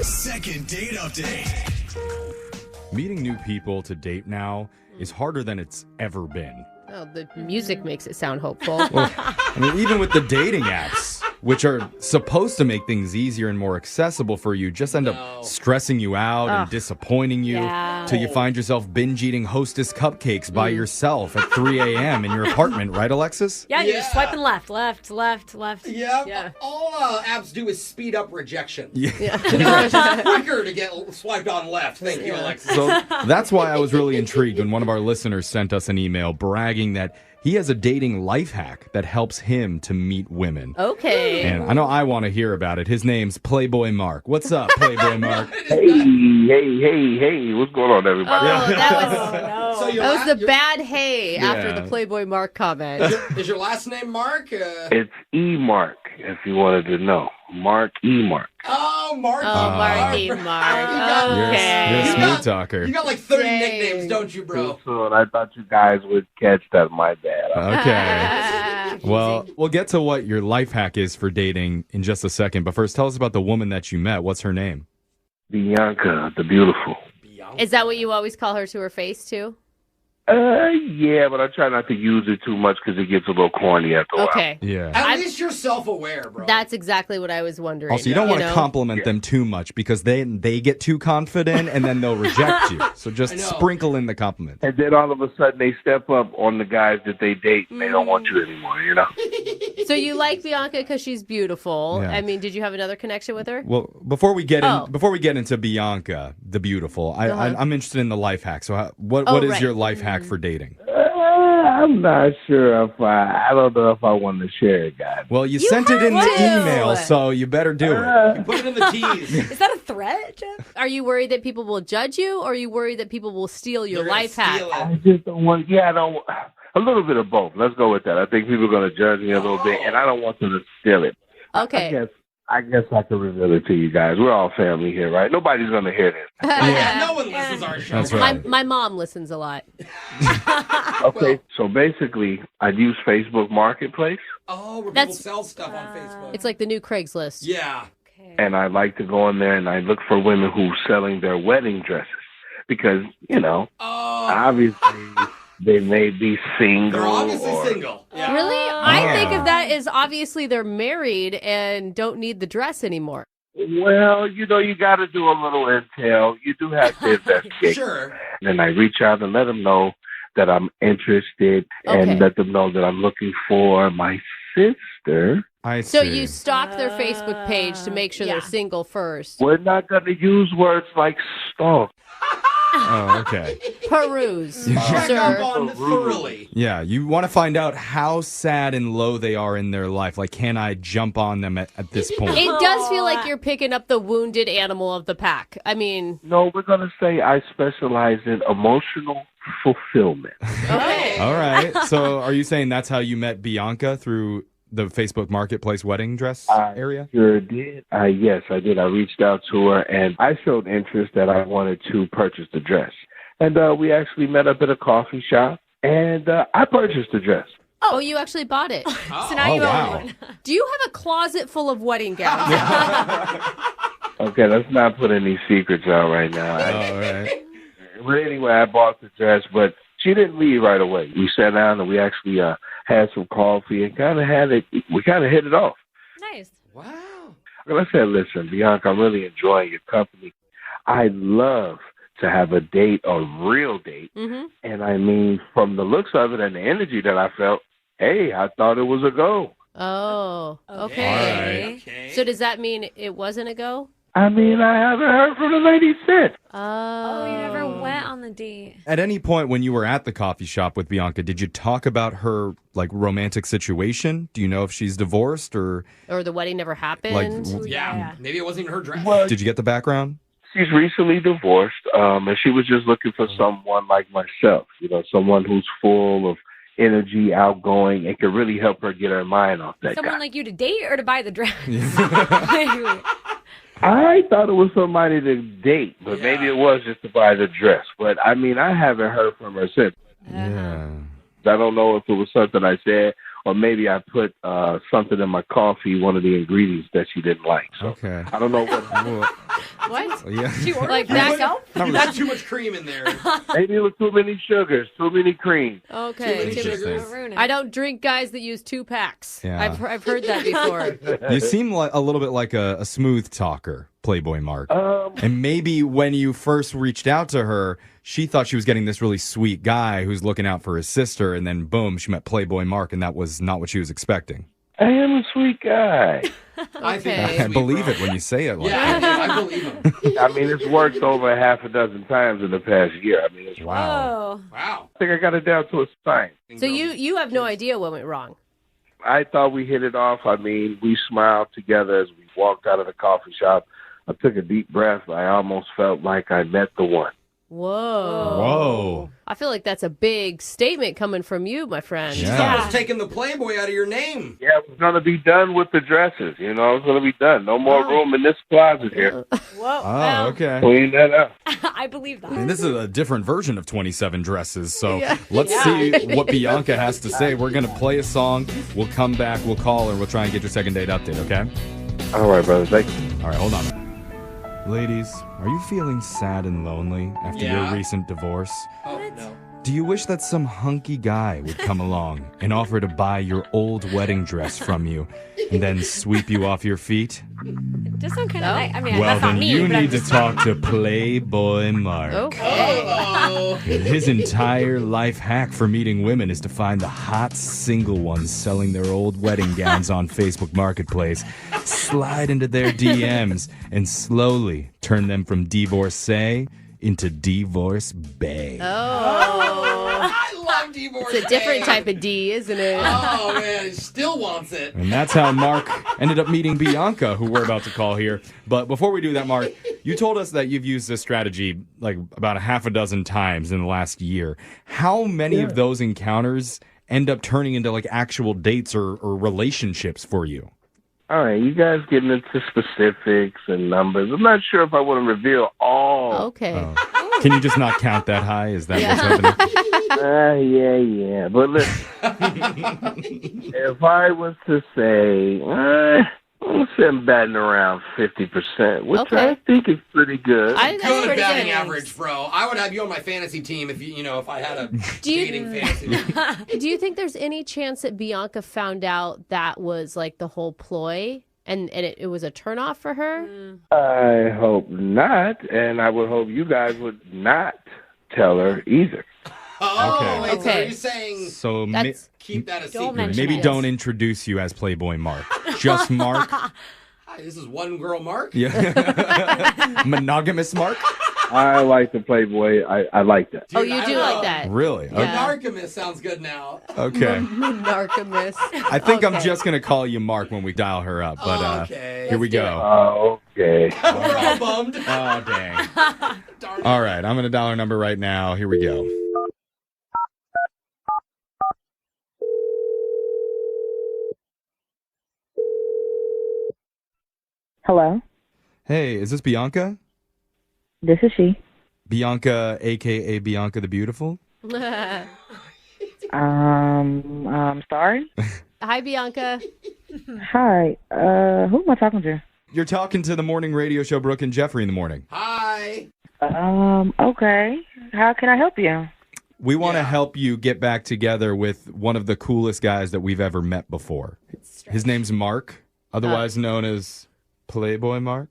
Second date update. Meeting new people to date now is harder than it's ever been. Oh, the music makes it sound hopeful. Well, I mean, even with the dating apps, which are supposed to make things easier and more accessible for you, just end up stressing you out and disappointing you till you find yourself binge eating Hostess cupcakes by yourself at 3 a.m. in your apartment, right, Alexis? Yeah, you're just swiping left. Yeah. All apps do is speed up rejection. Yeah. It's just quicker to get swiped on left. Thank you, Alexis. So that's why I was really intrigued when one of our listeners sent us an email bragging that he has a dating life hack that helps him to meet women. Okay. And I know I want to hear about it. His name's Playboy Mark. What's up, Playboy Mark? Hey, what's going on, everybody? So That was the bad hey after the Playboy Mark comment. Is your last name Mark? It's E-Mark, if you wanted to know. Mark E-Mark. Oh, Mark. Marky Mark. You're a Okay. smooth talker. You got like 30 Dang. nicknames, don't you, bro? So I thought you guys would catch that. My bad. Okay. Well, we'll get to what your life hack is for dating in just a second. But first, tell us about the woman that you met. What's her name? Bianca, the beautiful. Is that what you always call her to her face, too? Yeah, but I try not to use it too much because it gets a little corny after a while. Okay. Yeah. At least you're self-aware, bro. That's exactly what I was wondering. Also, you don't want to compliment them too much because they get too confident and then they'll reject you. So just sprinkle in the compliment. And then all of a sudden they step up on the guys that they date and they don't want you anymore, you know? So you like Bianca because she's beautiful. Yeah. I mean, did you have another connection with her? Well, before we get into Bianca, the beautiful, I'm interested in the life hack. So what is your life hack for dating? I'm not sure if I don't know if I want to share it, guys. Well, you sent it in the email, so you better do it. You put it in the T's. Is that a threat, Jeff? Are you worried that people will judge you, or are you worried that people will steal your life hack? I just don't want. Yeah, I don't. A little bit of both. Let's go with that. I think people are going to judge me a little bit, and I don't want them to steal it. Okay. I guess I can reveal it to you guys. We're all family here, right? Nobody's going to hear this. No one listens to our show. That's right. My mom listens a lot. Okay, so basically, I use Facebook Marketplace. Oh, where people sell stuff on Facebook. It's like the new Craigslist. Yeah. And I like to go in there and I look for women who are selling their wedding dresses. Because, obviously they may be single. They're obviously single. Yeah. Really? I think of that as obviously they're married and don't need the dress anymore. Well, you got to do a little intel. You do have to investigate. Sure. And I reach out and let them know that I'm interested and let them know that I'm looking for my sister. I So see. you stalk their Facebook page to make sure they're single first. We're not going to use words like stalk. Oh, okay. Peruse, Check sir. up on thoroughly. Yeah, you want to find out how sad and low they are in their life. Like, can I jump on them at this point? It does feel like you're picking up the wounded animal of the pack. I mean... No, we're going to say I specialize in emotional fulfillment. Okay. All right. So are you saying that's how you met Bianca, through the Facebook Marketplace wedding dress area? Sure did. Yes, I did. I reached out to her, and I showed interest that I wanted to purchase the dress. And we actually met up at a coffee shop, and I purchased the dress. Oh, you actually bought it. So now you own one. Do you have a closet full of wedding gowns? Okay, let's not put any secrets out right now. All right. But anyway, I bought the dress, but she didn't leave right away. We sat down, and we actually had some coffee and we kind of hit it off. Nice. Wow. I said, listen, Bianca, I'm really enjoying your company. I'd love to have a date, a real date. Mm-hmm. And I mean, from the looks of it and the energy that I felt, hey, I thought it was a go. Oh, All okay. right. Okay. So does that mean it wasn't a go? I mean, I haven't heard from the lady since. Oh, you never went on the date. At any point when you were at the coffee shop with Bianca, did you talk about her romantic situation? Do you know if she's divorced or Or the wedding never happened? Yeah. Maybe it wasn't even her dress. Well, did you get the background? she's recently divorced, and she was just looking for someone like myself, someone who's full of energy, outgoing, and could really help her get her mind off that Someone guy. like you to date or to buy the dress? I thought it was somebody to date, but maybe it was just to buy the dress. But, I mean, I haven't heard from her since. Yeah. I don't know if it was something I said, or maybe I put something in my coffee, one of the ingredients that she didn't like. So Okay. I don't know what. What? Yeah. She ordered Like it that- herself? You got too much cream in there. Maybe it was too many sugars, too many cream. Okay. Interesting. Ruin it. I don't drink guys that use 2 packs. Yeah. I've heard that before. You seem like a little bit like a smooth talker, Playboy Mark. And maybe when you first reached out to her, she thought she was getting this really sweet guy who's looking out for his sister, and then boom, she met Playboy Mark, and that was not what she was expecting. I am a sweet guy. I think Okay. that's I sweet, believe bro. it when you say it like Yeah, that. I believe him. I mean, it's worked over half a dozen times in the past year. I mean, it's, Wow. Oh. Wow. I think I got it down to a science. So you have no idea what went wrong. I thought we hit it off. I mean, we smiled together as we walked out of the coffee shop. I took a deep breath. I almost felt like I met the one. Whoa. Whoa. I feel like that's a big statement coming from you, my friend. She's Yeah. almost taking the Playboy out of your name. Yeah, I was going to be done with the dresses. You know, I was going to be done. No more room in this closet here. Whoa. Oh, okay. Clean that up. I believe that. And this is a different version of 27 dresses, so Yeah. let's see what Bianca has to say. We're going to play a song. We'll come back, we'll call her, we'll try and get your second date update, okay? All right, brother. Thank you. All right, hold on. Ladies, are you feeling sad and lonely after your Yeah. recent divorce? Oh, no. Do you wish that some hunky guy would come along and offer to buy your old wedding dress from you and then sweep you off your feet? It does sound kind of nice. I mean, Well, that's not then me. you but I'm need to just- talk to Playboy Mark. Okay. Oh. His entire life hack for meeting women is to find the hot single ones selling their old wedding gowns on Facebook Marketplace, slide into their DMs, and slowly turn them from divorcee into divorce bae. I love divorce. It's a different type of D, isn't it? Oh, man. He still wants it. And that's how Mark ended up meeting Bianca, who we're about to call here. But before we do that, Mark, you told us that you've used this strategy like about a half a dozen times in the last year. How many of those encounters end up turning into like actual dates or relationships for you? All right, you guys getting into specifics and numbers. I'm not sure if I want to reveal all. Okay. Can you just not count that high? Is that what's happening? Yeah. But listen, if I was to say, I'm sitting batting around 50%, which Okay. I think is pretty good. That's Good pretty batting good. average, bro. I would have you on my fantasy team if if I had a you- dating fantasy team. Do you think there's any chance that Bianca found out that was like the whole ploy and it was a turnoff for her? I hope not, and I would hope you guys would not tell her either. Oh, Okay. wait, so Okay. are you saying So That's keep that a Don't secret? mention maybe it. don't introduce you as Playboy Mark. Just Mark. Hi, this is one girl Mark. Yeah. Monogamous Mark? I like the Playboy. I like that. Oh, Dude, you I do don't like know. that. Really? Yeah. Monarchist sounds good now. Okay. Monarchist. I think I'm Okay. just going to call you Mark when we dial her up. But Okay. here we Let's do go. Oh, okay. We're all bummed. Oh, dang. Darn it. All right. I'm going to dial her number right now. Here we go. Hello, Hey, is this Bianca? this is she. Bianca, a.k.a. Bianca the Beautiful? Sorry. Hi, Bianca. Hi. Who am I talking to? You're talking to the morning radio show Brooke and Jeffrey in the morning. Hi. Okay. How can I help you? We want to Yeah. help you get back together with one of the coolest guys that we've ever met before. His name's Mark, otherwise known as Playboy Mark.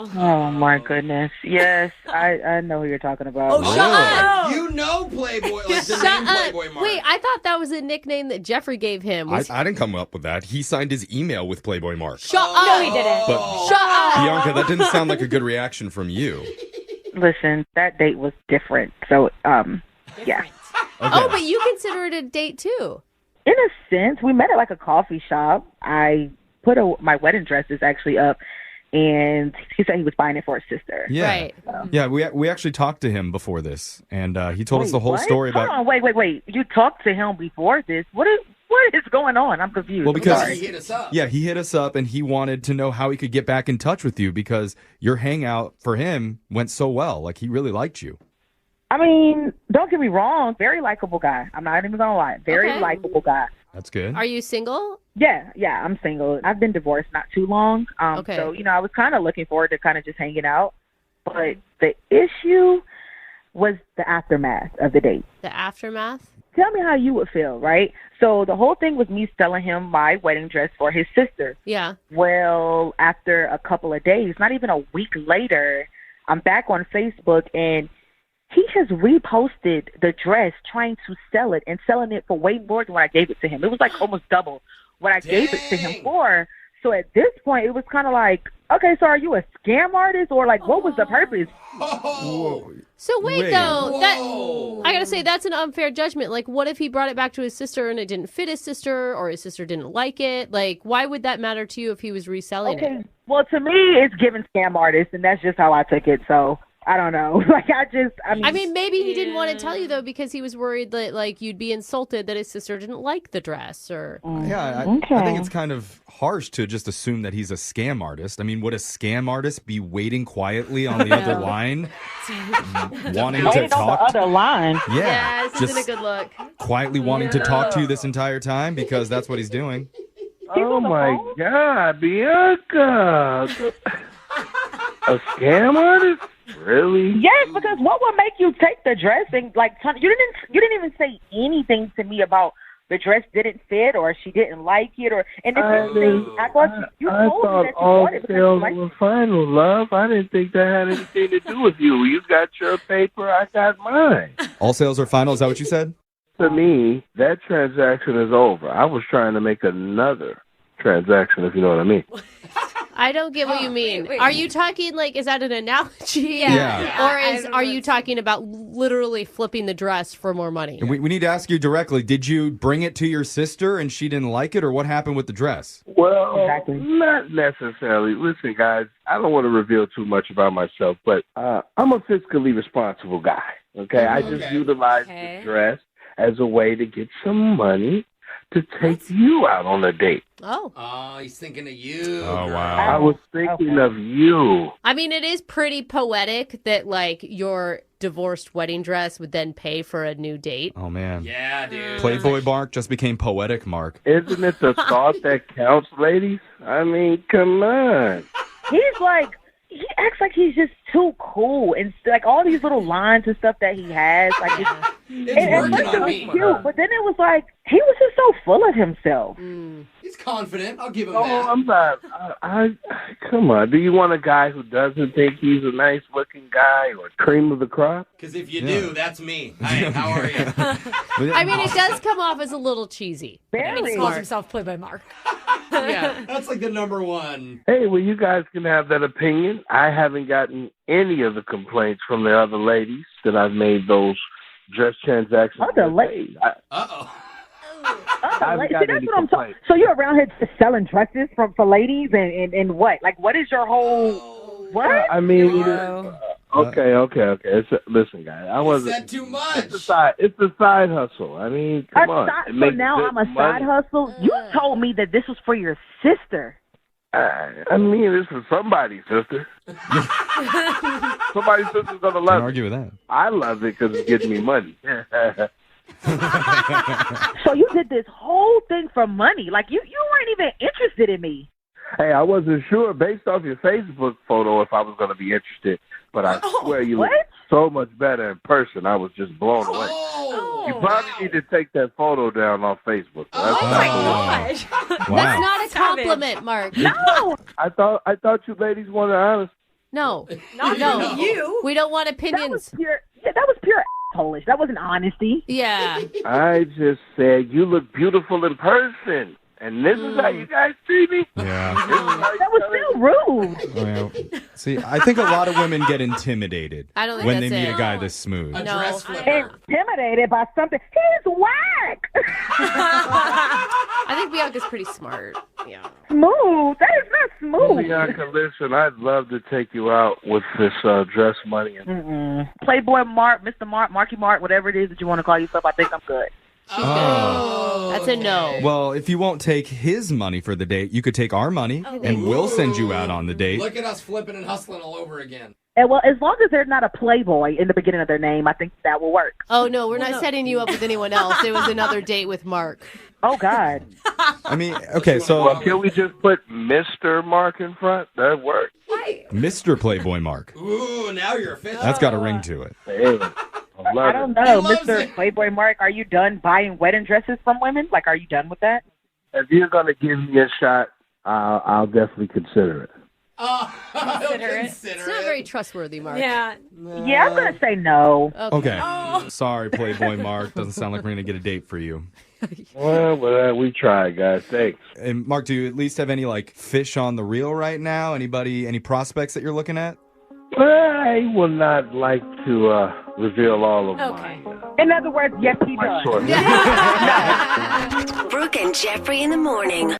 Oh my goodness. Yes, I know who you're talking about. Oh, shut up. You know Playboy, like the Shut name up. Playboy Mark. Wait, I thought that was a nickname that Jeffrey gave him. I Was- didn't come up with that. He signed his email with Playboy Mark. Shut up. No, he didn't. But Shut up. Bianca, that didn't sound like a good reaction from you. Listen, that date was different. So, yeah. Okay. Oh, but you consider it a date too. In a sense, we met at like a coffee shop. I put my wedding dresses actually up, and he said he was buying it for his sister. Yeah. Right. Yeah, we actually talked to him before this, and he told us Wait, the whole what? story Hold about. on, wait. You talked to him before this. What is going on? I'm confused. Well, I'm because- sorry. He hit us up. Yeah, he hit us up and he wanted to know how he could get back in touch with you because your hangout for him went so well. Like, he really liked you. I mean, don't get me wrong. Very likable guy. I'm not even gonna lie. Very Okay. likable guy. That's good. Are you single? Yeah, I'm single. I've been divorced not too long. Okay. So, I was kind of looking forward to kind of just hanging out. But the issue was the aftermath of the date. The aftermath? Tell me how you would feel, right? So the whole thing was me selling him my wedding dress for his sister. Yeah. Well, after a couple of days, not even a week later, I'm back on Facebook and he has reposted the dress trying to sell it and selling it for way more than what I gave it to him. It was like almost double what I gave it to him for. So at this point, it was kind of like, okay, so are you a scam artist or like what was the purpose? So wait, though, that I gotta say that's an unfair judgment. Like, what if he brought it back to his sister and it didn't fit his sister, or his sister didn't like it? Like, why would that matter to you if he was reselling it? Well, to me, it's giving scam artist, and that's just how I took it. So I don't know. I mean, maybe he didn't want to tell you though because he was worried that like you'd be insulted that his sister didn't like the dress, or I think it's kind of harsh to just assume that he's a scam artist. I mean, would a scam artist be waiting quietly on the other line, wanting to talk? On the other line. Yeah, this isn't a good look. Quietly wanting to talk to you this entire time because that's what he's doing. Oh my God, Bianca! A scam artist? Really? Yes, because what would make you take the dress and like you didn't even say anything to me about the dress didn't fit or she didn't like it I thought all sales were final, love. I didn't think that had anything to do with you. You got your paper, I got mine. All sales are final. Is that what you said? To me, that transaction is over. I was trying to make another transaction, if you know what I mean. I don't get what you mean. wait. Are you talking like, is that an analogy? Yeah. Or are you talking about literally flipping the dress for more money? And we need to ask you directly, did you bring it to your sister and she didn't like it, or what happened with the dress? Well, not necessarily. Listen, guys, I don't want to reveal too much about myself, but I'm a fiscally responsible guy, okay? I just utilize the dress as a way to get some money to take you out on a date. Oh, he's thinking of you. Oh, wow. I was thinking of you. I mean, it is pretty poetic that, like, your divorced wedding dress would then pay for a new date. Oh, man. Yeah, dude. Playboy Mark just became poetic Mark. Isn't it the thought that counts, ladies? I mean, come on. He acts like he's just too cool, and like all these little lines and stuff that he has, like It's working on me. Cute, but then it was like he was just so full of himself. He's confident. I'll give him Oh, that. I'm not. I come on. Do you want a guy who doesn't think he's a nice-looking guy or cream of the crop? Because if you do, that's me. Hi, how are you? I mean, it does come off as a little cheesy. He calls himself Playboy Mark. Yeah. That's like the number one. Hey, well, you guys can have that opinion. I haven't gotten any of the complaints from the other ladies that I've made those dress transactions. Other ladies? Uh-oh. I haven't See, got that's any what I'm talking. complaints. So you're around here just selling dresses for ladies and what? Like, what is your whole what? I mean, okay. Listen, guys, I wasn't. Said too much. It's a side hustle. I mean, come on. It So makes now good I'm a money. side hustle. You told me that this was for your sister. I mean, this is somebody's sister. Somebody's sister's gonna Can't love it. argue with that. I love it because it's getting me money. So you did this whole thing for money. Like you weren't even interested in me. Hey, I wasn't sure based off your Facebook photo if I was going to be interested, but I swear you look so much better in person. I was just blown away. You probably need to take that photo down on Facebook. Oh my gosh. That's Wow. not a compliment, Mark. No, I thought you ladies wanted honest. No. Not No. you. We don't want that was opinions. pure. Yeah, that was pure Polish. That wasn't honesty. Yeah. I just said you look beautiful in person, and this is how you guys see me. Yeah. That was still rude. Well, see, I think a lot of women get intimidated I don't think when they that's meet it. a guy this smooth. A No. dress flipper. Intimidated by something. He's whack. I think Bianca's pretty smart. Yeah. Smooth. That is not smooth. Bianca, listen, I'd love to take you out with this dress money. Playboy Mark, Mr. Mark, Marky Mark, whatever it is that you want to call yourself, I think I'm good. That's a no. Well, if you won't take his money for the date, you could take our money, and we'll send you out on the date. Look at us flipping and hustling all over again. And well, as long as there's not a Playboy in the beginning of their name, I think that will work. Oh, no, we're not setting you up with anyone else. It was another date with Mark. Oh, God. I mean, okay, so... Well, can we just put Mr. Mark in front? That works. Mr. Playboy Mark. Ooh, now you're official. That's got a ring to it. Hey, I don't know, Mr. Playboy Mark. Are you done buying wedding dresses from women? Like, are you done with that? If you're going to give me a shot, I'll definitely consider it. Consider it. It's not very trustworthy, Mark. Yeah. Yeah, I'm going to say no. Okay. Sorry, Playboy Mark. Doesn't sound like we're going to get a date for you. Well, we tried, guys. Thanks. And Mark, do you at least have any, like, fish on the reel right now? Any prospects that you're looking at? I would not like to reveal all of mine. In other words, yes, he does. Sort. Brooke and Jeffrey in the morning.